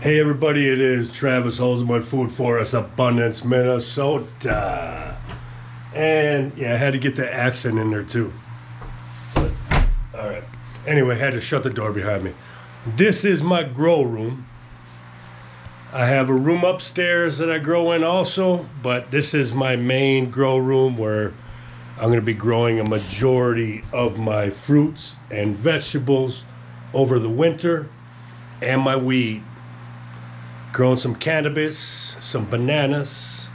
Hey everybody, it is Travis Holzem with Food Forest Abundance, Minnesota. And yeah, I had to get the accent in there too. But, all right. Anyway, had to shut the door behind me. This is my grow room. I have a room upstairs that I grow in also, but this is my main grow room where I'm going to be growing a majority of my fruits and vegetables over the winter and my weed. Growing some cannabis, some bananas.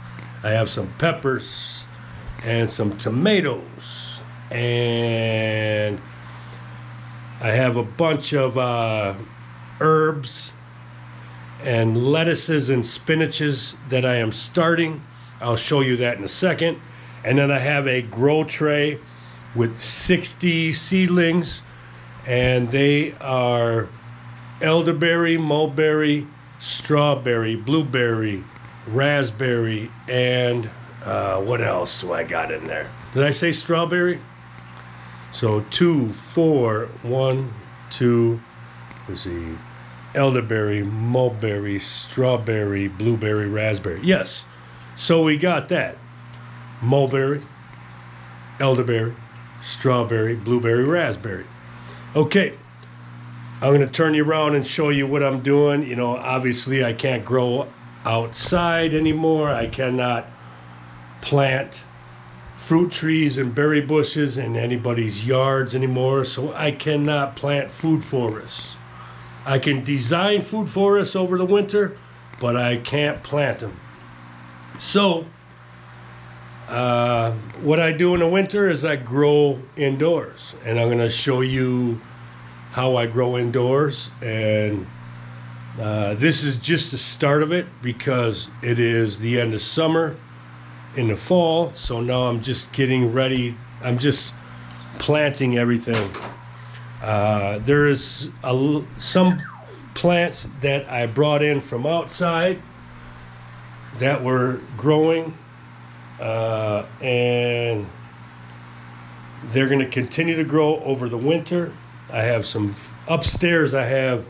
I have some peppers and some tomatoes. And I have a bunch of herbs and lettuces and spinaches that I am starting. I'll show you that in a second. And then I have a grow tray with 60 seedlings, and they are elderberry, mulberry, strawberry, blueberry, raspberry, and what else do I got in there? Did I say strawberry? So 2, 4, 1, 2, let's see, elderberry, mulberry, strawberry, blueberry, raspberry. Yes, so we got that. Mulberry, elderberry, strawberry, blueberry, raspberry. Okay, I'm going to turn you around and show you what I'm doing. You know, obviously I can't grow outside anymore. I cannot plant fruit trees and berry bushes in anybody's yards anymore. So I cannot plant food forests. I can design food forests over the winter, but I can't plant them. So what I do in the winter is I grow indoors, and I'm going to show you how I grow indoors. And this is just the start of it because it is the end of summer in the fall. So now I'm just getting ready. I'm just planting everything. There is some plants that I brought in from outside that were growing, and they're going to continue to grow over the winter. I have some upstairs. I have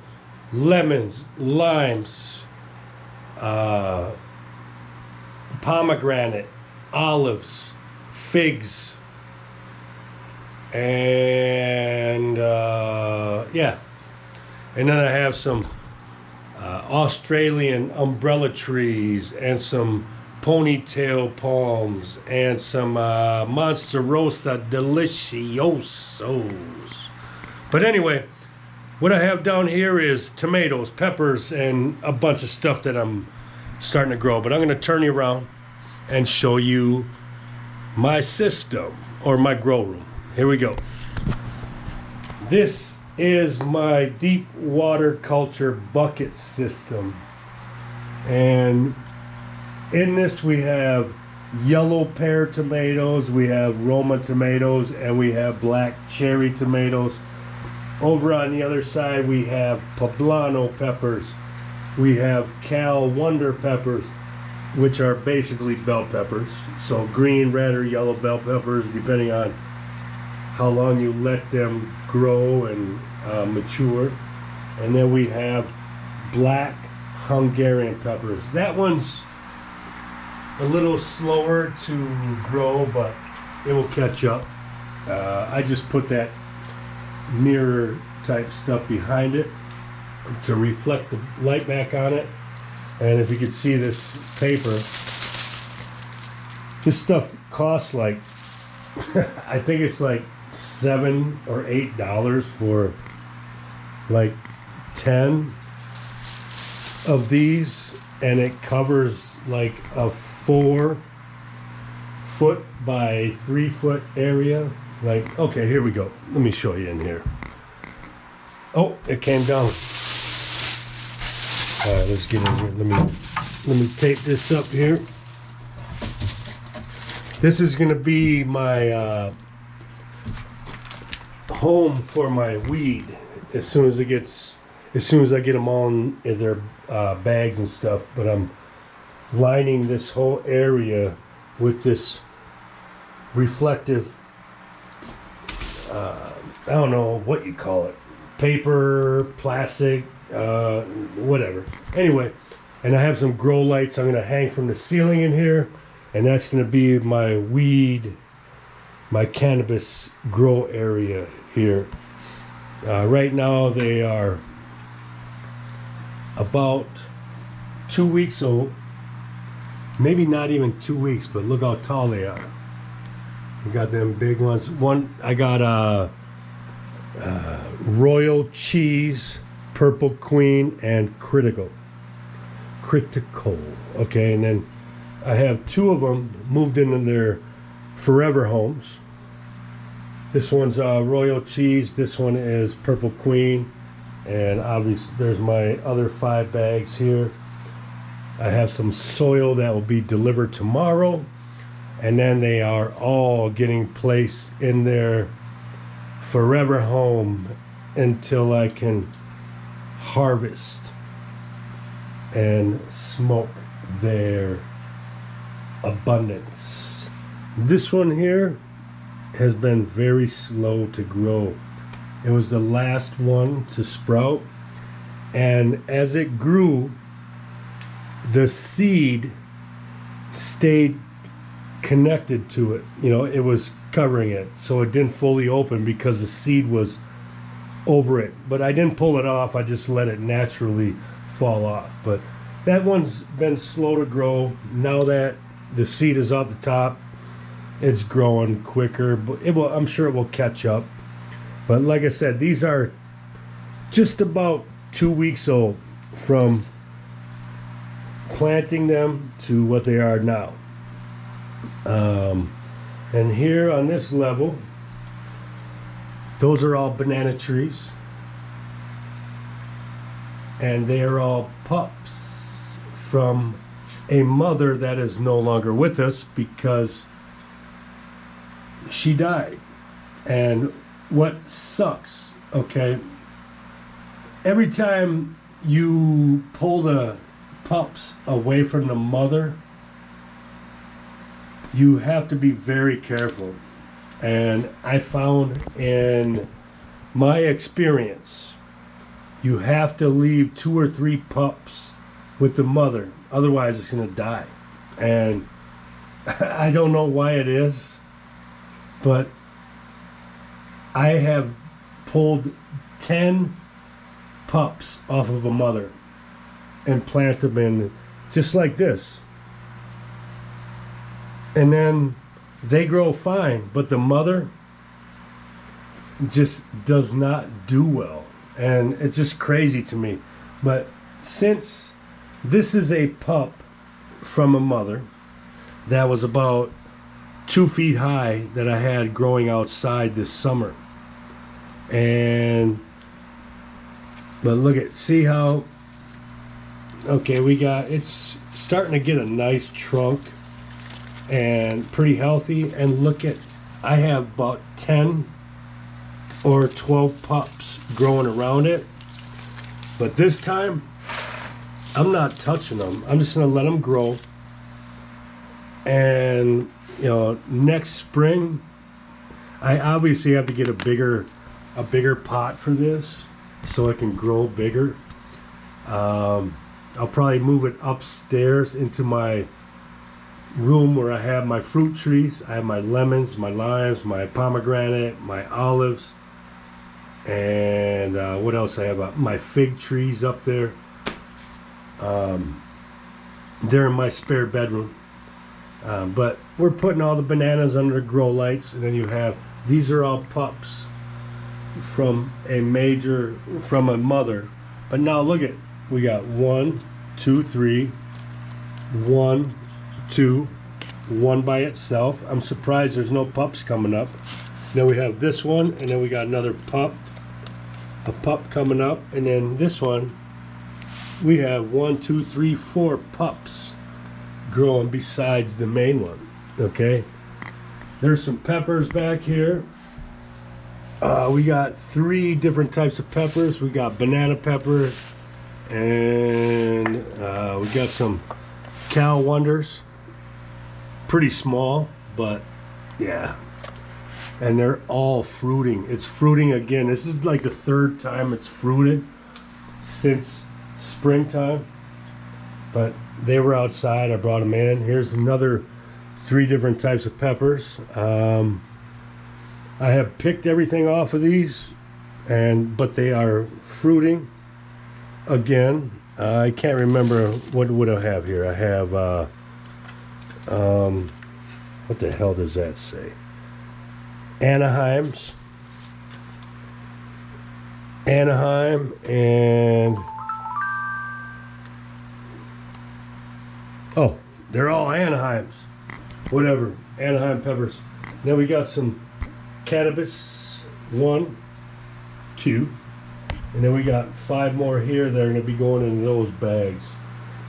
lemons, limes, pomegranate, olives, figs, and yeah. And then I have some Australian umbrella trees and some ponytail palms and some Monsterosa Deliciosos. But anyway, what I have down here is tomatoes, peppers, and a bunch of stuff that I'm starting to grow. But I'm going to turn you around and show you my system, or my grow room. Here we go. This is my deep water culture bucket system. And in this we have yellow pear tomatoes, we have Roma tomatoes, and we have black cherry tomatoes. Over on the other side we have poblano peppers. We have Cal Wonder peppers, which are basically bell peppers. So green, red, or yellow bell peppers, depending on how long you let them grow and mature. And then we have black Hungarian peppers. That one's a little slower to grow, but it will catch up. I just put that mirror type stuff behind it to reflect the light back on it. And if you could see this paper, this stuff costs like I think it's like $7 or $8 for like 10 of these, and it covers like a 4-foot by 3-foot area. Like, okay, here we go. Let me show you in here. Oh, it came down. All right, let's get in here. Let me tape this up here. This is going to be my home for my weed. As soon as I get them all in their bags and stuff. But I'm lining this whole area with this reflective, I don't know what you call it, paper, plastic, whatever. Anyway, and I have some grow lights I'm going to hang from the ceiling in here, and that's going to be my weed, my cannabis grow area here. Right now they are about 2 weeks old, maybe not even 2 weeks, but look how tall they are. We got them big ones. One, I got Royal Cheese, Purple Queen, and Critical. Okay, and then I have 2 of them moved into their forever homes. This one's Royal Cheese, this one is Purple Queen, and obviously there's my other 5 bags here. I have some soil that will be delivered tomorrow, and then they are all getting placed in their forever home until I can harvest and smoke their abundance. This one here has been very slow to grow. It was the last one to sprout, and as it grew, the seed stayed connected to it. You know, it was covering it, so it didn't fully open because the seed was over it. But I didn't pull it off, I just let it naturally fall off. But that one's been slow to grow. Now that the seed is off the top, it's growing quicker, but it will, I'm sure it will catch up. But like I said, these are just about 2 weeks old from planting them to what they are now. And here on this level, those are all banana trees, and they are all pups from a mother that is no longer with us because she died. And what sucks, okay, every time you pull the pups away from the mother, you have to be very careful. And I found in my experience, you have to leave 2 or 3 pups with the mother, otherwise it's going to die. And I don't know why it is, but I have pulled 10 pups off of a mother and plant them in just like this, and then they grow fine, but the mother just does not do well, and it's just crazy to me. But since this is a pup from a mother that was about 2 feet high that I had growing outside this summer, and but look at, see how, okay, we got, it's starting to get a nice trunk and pretty healthy. And look at, I have about 10 or 12 pups growing around it, but this time I'm not touching them. I'm just gonna let them grow, and you know, next spring I obviously have to get a bigger pot for this so it can grow bigger. I'll probably move it upstairs into my room where I have my fruit trees. I have my lemons, my limes, my pomegranate, my olives, and what else I have? My fig trees up there. They're in my spare bedroom. But we're putting all the bananas under grow lights, and then you have, these are all pups from a mother. But now look at, we got 1, 2, 3, 1, 2, 1 by itself. I'm surprised there's no pups coming up. Then we have this one, and then we got another pup, a pup coming up, and then this one we have 1, 2, 3, 4 pups growing besides the main one. Okay, there's some peppers back here. We got 3 different types of peppers. We got banana pepper, and we got some Cal Wonders. Pretty small, but yeah. And they're all fruiting. It's fruiting again. This is like the 3rd time it's fruited. since springtime, but they were outside. I brought them in. Here's another 3 different types of peppers. I have picked everything off of these, but they are fruiting again. I can't remember what would I have here. I have what the hell does that say? Anaheim, and oh, they're all Anaheims. Whatever, Anaheim peppers. Then we got some cannabis, 1, 2, and then we got 5 more here that are going to be going in those bags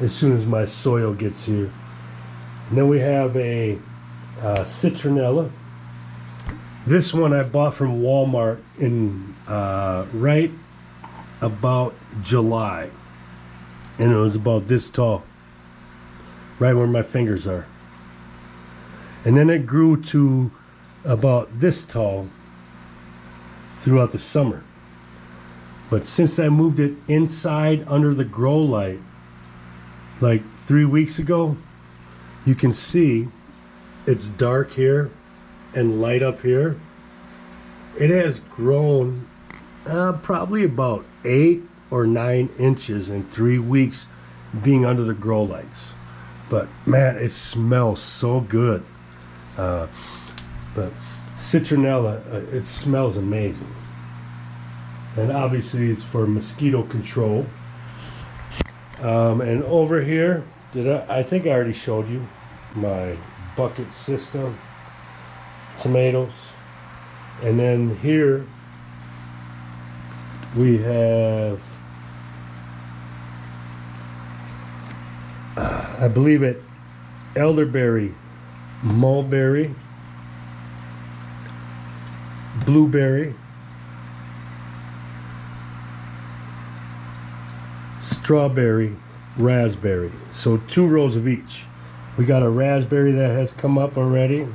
as soon as my soil gets here. And then we have a citronella. This one I bought from Walmart in right about July, and it was about this tall, right where my fingers are. And then it grew to about this tall throughout the summer. But since I moved it inside under the grow light like 3 weeks ago, you can see it's dark here and light up here. It has grown probably about 8 or 9 inches in 3 weeks being under the grow lights. But man, it smells so good. But citronella, it smells amazing. And obviously it's for mosquito control. And over here, I think I already showed you my bucket system. Tomatoes. And then here we have I believe it elderberry, mulberry, blueberry, strawberry, raspberry. So 2 rows of each. We got a raspberry that has come up already.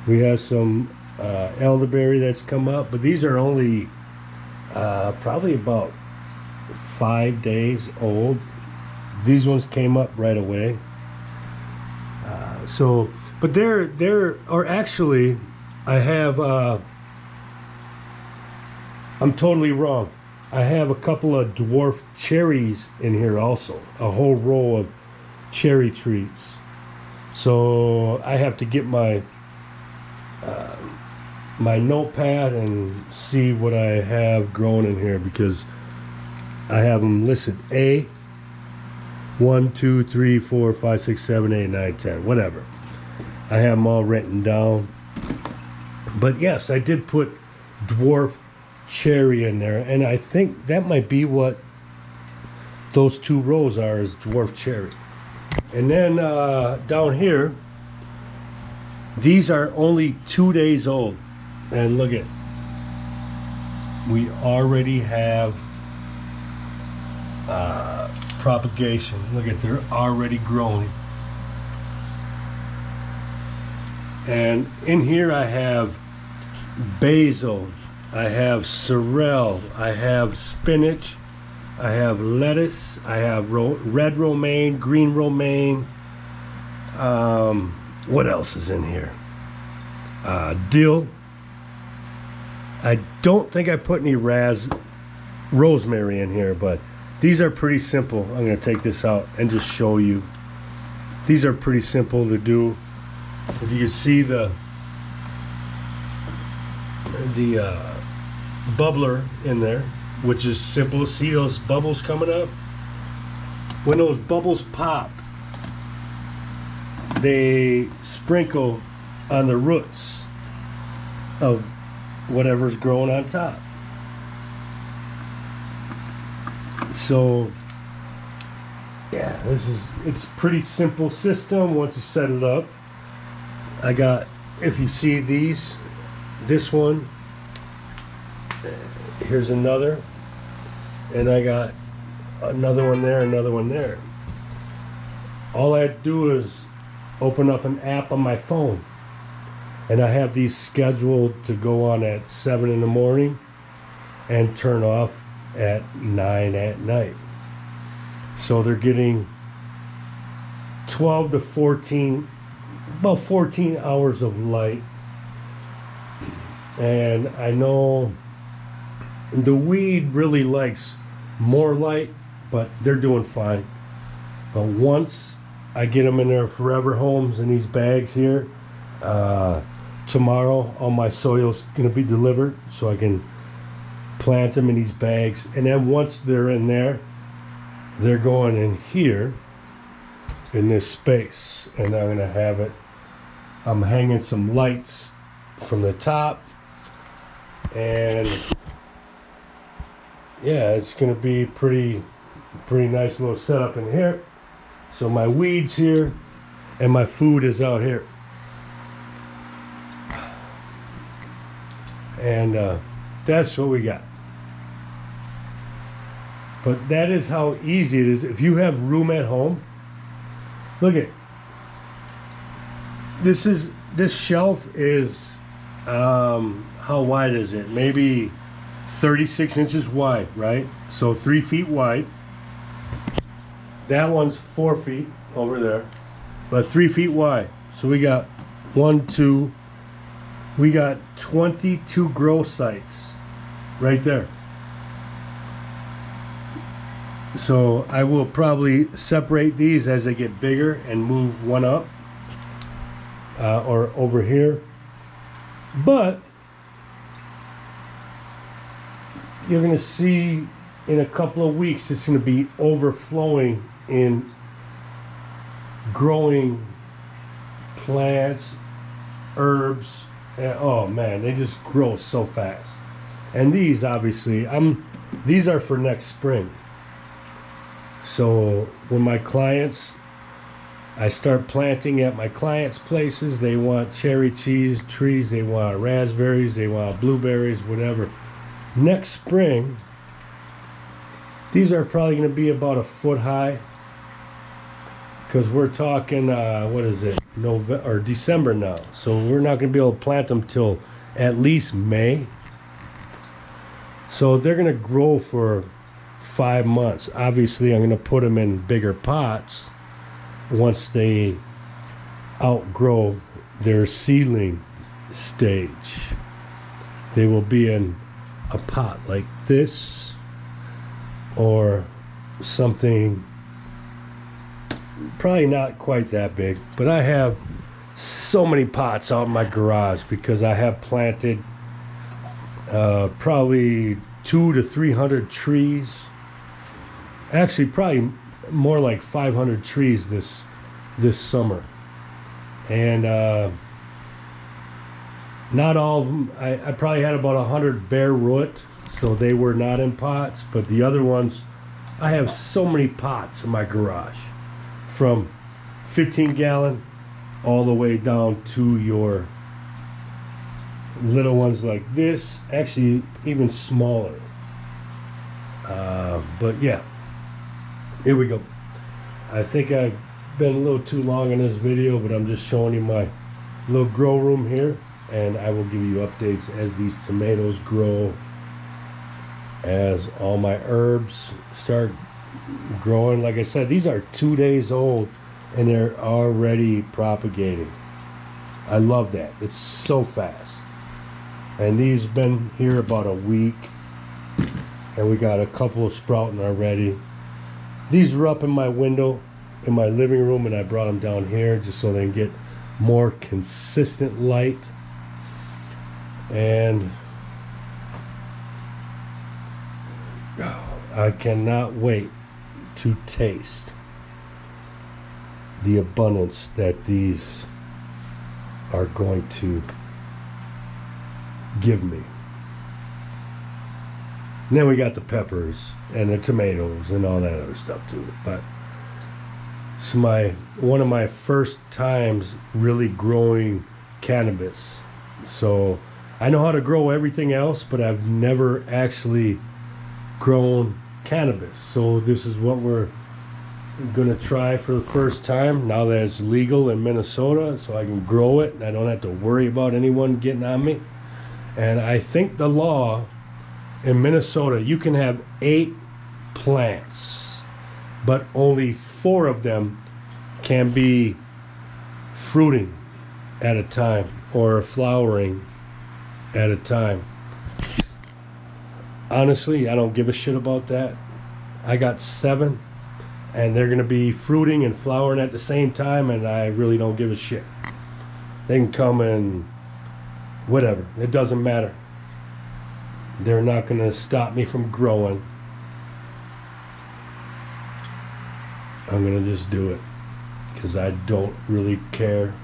We have some elderberry that's come up, but these are only probably about 5 days old. These ones came up right away. But or actually, I have, I'm totally wrong. I have a couple of dwarf cherries in here also, a whole row of cherry trees. So I have to get my my notepad and see what I have grown in here, because I have them listed A 1 2 3 4 5 6 7 8 9 10, whatever. I have them all written down. But yes, I did put dwarf cherry in there, and I think that might be what those 2 rows are, is dwarf cherry. And then down here, these are only 2 days old, and look at, we already have propagation. Look at, they're already growing. And in here I have basil, I have sorrel, I have spinach, I have lettuce, I have red romaine, green romaine. What else is in here? Dill. I don't think I put any rosemary in here, but these are pretty simple. I'm going to take this out and just show you. These are pretty simple to do. If you can see the bubbler in there, which is simple. See those bubbles coming up? When those bubbles pop, they sprinkle on the roots of whatever's growing on top. So yeah, it's a pretty simple system once you set it up. I got, if you see these, this one, here's another, and I got another one there, another one there. All I do is open up an app on my phone, and I have these scheduled to go on at 7 in the morning and turn off at 9 at night. So they're getting 12 to 14, about 14 hours of light. And I know the weed really likes more light, but they're doing fine. But once I get them in their forever homes in these bags here, tomorrow all my soil's gonna be delivered so I can plant them in these bags. And then once they're in there, they're going in here in this space, and I'm gonna have it, I'm hanging some lights from the top, and yeah, it's gonna be pretty nice little setup in here. So my weeds here and my food is out here. And that's what we got. But that is how easy it is. If you have room at home, look at this shelf is how wide is it? Maybe 36 inches wide, right? So 3 feet wide. That one's 4 feet over there, but 3 feet wide. So we got 1, 2, we got 22 grow sites right there. So I will probably separate these as they get bigger and move one up or over here. But you're gonna see in a couple of weeks it's gonna be overflowing in growing plants, herbs, and oh man, they just grow so fast. And these obviously, these are for next spring. So when my clients, I start planting at my clients' places, they want cherry cheese trees, they want raspberries, they want blueberries, whatever. Next spring, these are probably going to be about 1 foot high, because we're talking, what is it, November or December now. So we're not going to be able to plant them till at least May. So they're going to grow for 5 months. Obviously, I'm going to put them in bigger pots once they outgrow their seedling stage. They will be in a pot like this or something probably not quite that big, but I have so many pots out in my garage because I have planted probably 200 to 300 trees. Actually, probably more like 500 trees this summer. And not all of them, I probably had about 100 bare root, so they were not in pots, but the other ones, I have so many pots in my garage, from 15-gallon all the way down to your little ones like this, actually even smaller. But yeah, here we go. I think I've been a little too long in this video, but I'm just showing you my little grow room here, and I will give you updates as these tomatoes grow, as all my herbs start growing. Like I said, these are 2 days old and they're already propagating. I love that. It's so fast. And these have been here about a week, and we got a couple of sprouting already. These were up in my window in my living room, and I brought them down here just so they can get more consistent light. And I cannot wait to taste the abundance that these are going to give me. And then we got the peppers and the tomatoes and all that other stuff too. But it's one of my first times really growing cannabis. So I know how to grow everything else, but I've never actually grown cannabis. So this is what we're gonna try for the first time now that it's legal in Minnesota, so I can grow it and I don't have to worry about anyone getting on me. And I think the law in Minnesota, you can have 8 plants, but only 4 of them can be fruiting at a time or flowering at a time. Honestly, I don't give a shit about that. I got 7, and they're gonna be fruiting and flowering at the same time, and I really don't give a shit. They can come and whatever, it doesn't matter. They're not gonna stop me from growing. I'm gonna just do it because I don't really care.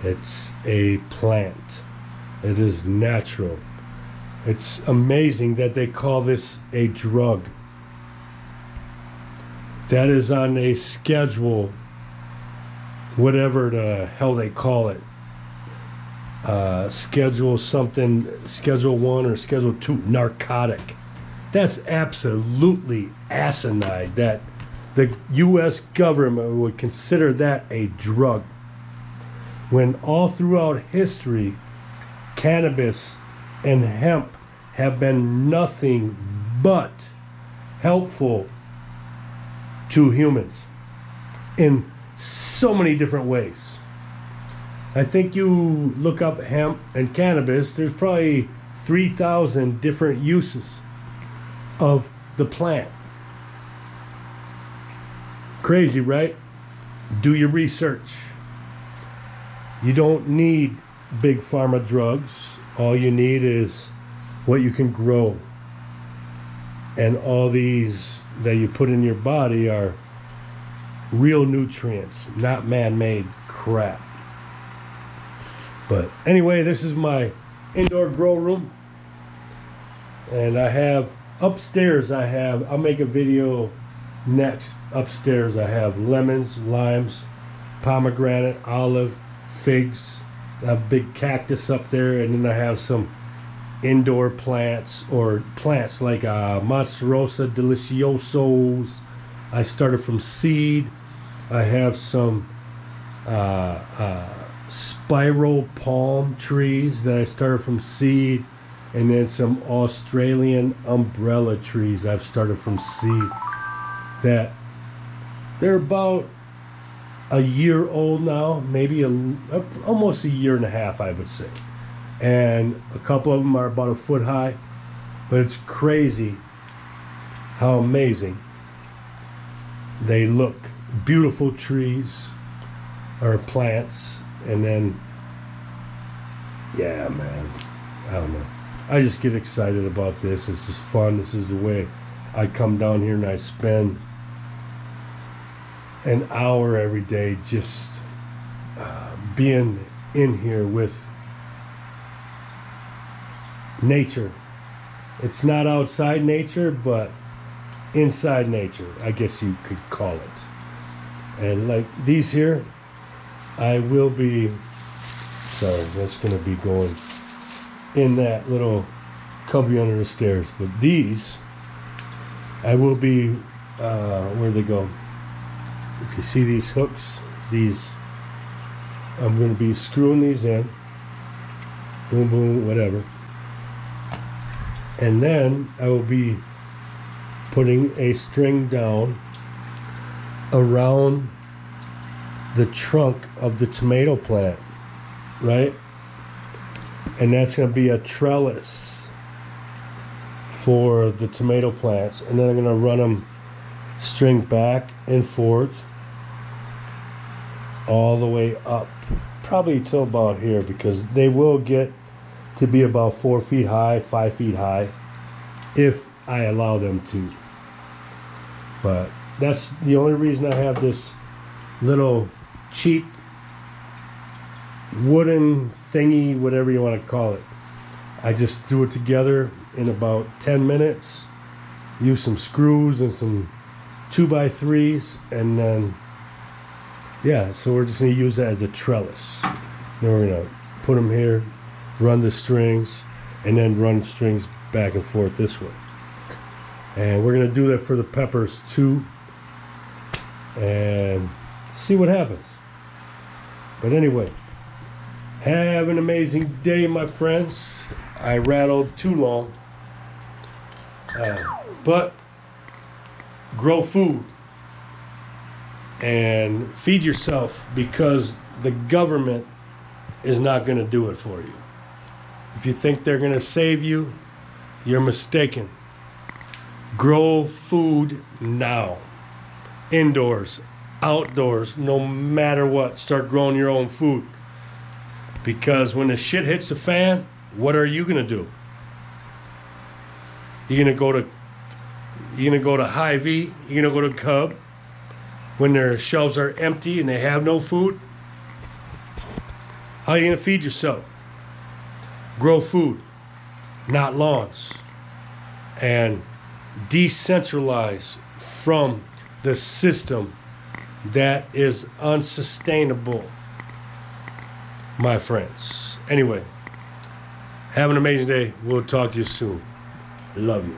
It's a plant. It is natural. It's amazing that they call this a drug. That is on a schedule, whatever the hell they call it. Schedule something, Schedule 1 or Schedule 2, narcotic. That's absolutely asinine that the U.S. government would consider that a drug. When all throughout history, cannabis and hemp have been nothing but helpful to humans in so many different ways. I think you look up hemp and cannabis, there's probably 3,000 different uses of the plant. Crazy, right? Do your research. You don't need big pharma drugs. All you need is what you can grow. And all these that you put in your body are real nutrients, not man-made crap. But anyway, this is my indoor grow room. And I have upstairs, I'll make a video next. Upstairs I have lemons, limes, pomegranate, olive, figs, a big cactus up there, and then I have some indoor plants, or plants like Monsterosa Deliciosos. I started from seed. I have some spiral palm trees that I started from seed, and then some Australian umbrella trees I've started from seed that they're about a year old now, maybe almost a year and a half, I would say. And a couple of them are about a foot high, but it's crazy how amazing they look. Beautiful trees or plants. And then, yeah, man, I don't know. I just get excited about this. This is fun. This is the way I come down here and I spend an hour every day just being in here with nature. It's not outside nature, but inside nature, I guess you could call it. And like these here, I will be, sorry, that's going to be going in that little cubby under the stairs. But these, I will be, where they go? If you see these hooks, these, I'm going to be screwing these in. Boom, boom, whatever. And then I will be putting a string down around the trunk of the tomato plant, right? And that's going to be a trellis for the tomato plants. And then I'm going to run them string back and forth all the way up, probably till about here, because they will get to be about 4 feet high, 5 feet high, if I allow them to. But that's the only reason I have this little cheap wooden thingy, whatever you want to call it. I just threw it together in about 10 minutes, used some screws and some 2x3s, and then yeah, so we're just going to use that as a trellis. Then we're going to put them here, run the strings, and then run strings back and forth this way. And we're going to do that for the peppers too, and see what happens. But anyway, have an amazing day, my friends. I rattled too long, But grow food and feed yourself, because the government is not going to do it for you. If you think they're going to save you, you're mistaken. Grow food now. Indoors, outdoors, no matter what. Start growing your own food. Because when the shit hits the fan, what are you going to do? You're going to go to Hy-Vee, you're going to go to Cub when their shelves are empty and they have no food? How are you going to feed yourself? Grow food, not lawns. And decentralize from the system that is unsustainable, my friends. Anyway, have an amazing day. We'll talk to you soon. Love you.